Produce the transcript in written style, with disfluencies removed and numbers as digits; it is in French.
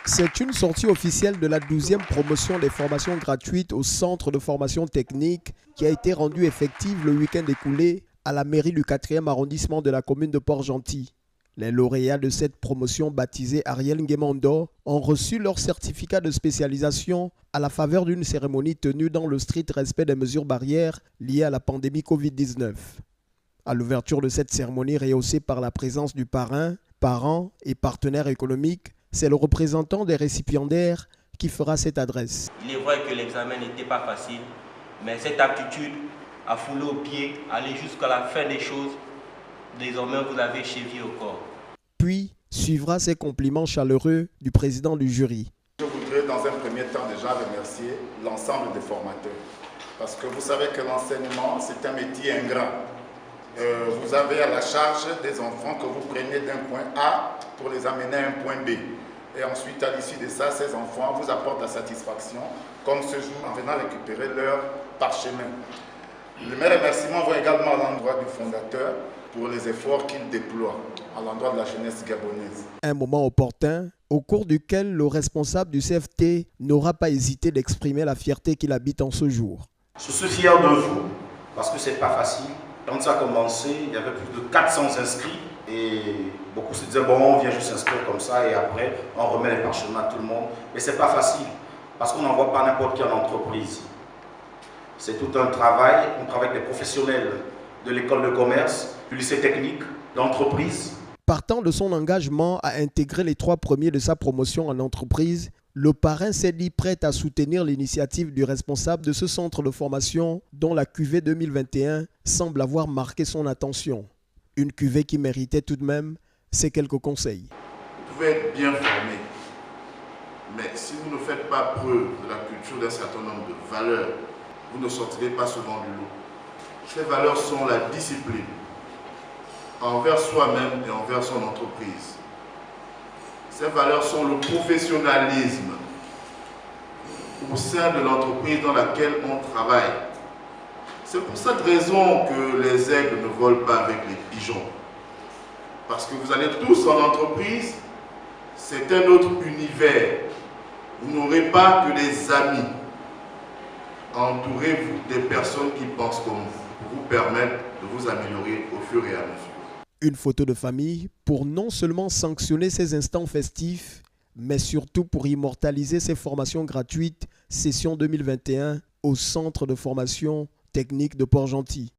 C'est une sortie officielle de la 12e promotion des formations gratuites au centre de formation technique qui a été rendue effective le week-end écoulé à la mairie du 4e arrondissement de la commune de Port-Gentil. Les lauréats de cette promotion baptisée Ariel Nguemondo ont reçu leur certificat de spécialisation à la faveur d'une cérémonie tenue dans le strict respect des mesures barrières liées à la pandémie Covid-19. À l'ouverture de cette cérémonie rehaussée par la présence du parrain, parents et partenaires économiques, c'est le représentant des récipiendaires qui fera cette adresse. Il est vrai que l'examen n'était pas facile, mais cette aptitude à fouler au pied, aller jusqu'à la fin des choses, désormais vous l'avez chevillé au corps. Puis suivra ces compliments chaleureux du président du jury. Je voudrais dans un premier temps déjà remercier l'ensemble des formateurs. Parce que vous savez que l'enseignement, c'est un métier ingrat. Vous avez à la charge des enfants que vous prenez d'un point A pour les amener à un point B. Et ensuite, à l'issue de ça, ces enfants vous apportent la satisfaction, comme ce jour, en venant récupérer leur parchemin. Mes remerciements vont également à l'endroit du fondateur pour les efforts qu'il déploie à l'endroit de la jeunesse gabonaise. Un moment opportun, au cours duquel le responsable du CFT n'aura pas hésité d'exprimer la fierté qu'il habite en ce jour. Je suis fier de vous, parce que c'est pas facile. Quand ça a commencé, il y avait plus de 400 inscrits et beaucoup se disaient bon, on vient juste s'inscrire comme ça et après on remet les parchemins à tout le monde. Mais c'est pas facile parce qu'on n'envoie pas n'importe quelle entreprise. C'est tout un travail. On travaille avec des professionnels de l'école de commerce, du lycée technique, d'entreprise. Partant de son engagement à intégrer les 3 premiers de sa promotion en entreprise, le parrain s'est dit prêt à soutenir l'initiative du responsable de ce centre de formation dont la cuvée 2021 semble avoir marqué son attention. Une cuvée qui méritait tout de même ses quelques conseils. Vous pouvez être bien formé, mais si vous ne faites pas preuve de la culture d'un certain nombre de valeurs, vous ne sortirez pas souvent du lot. Ces valeurs sont la discipline envers soi-même et envers son entreprise. Ces valeurs sont le professionnalisme au sein de l'entreprise dans laquelle on travaille. C'est pour cette raison que les aigles ne volent pas avec les pigeons. Parce que vous allez tous en entreprise, c'est un autre univers. Vous n'aurez pas que des amis. Entourez-vous des personnes qui pensent comme vous pour vous permettre de vous améliorer au fur et à mesure. Une photo de famille pour non seulement sanctionner ces instants festifs, mais surtout pour immortaliser ces formations gratuites session 2021 au centre de formation technique de Port-Gentil.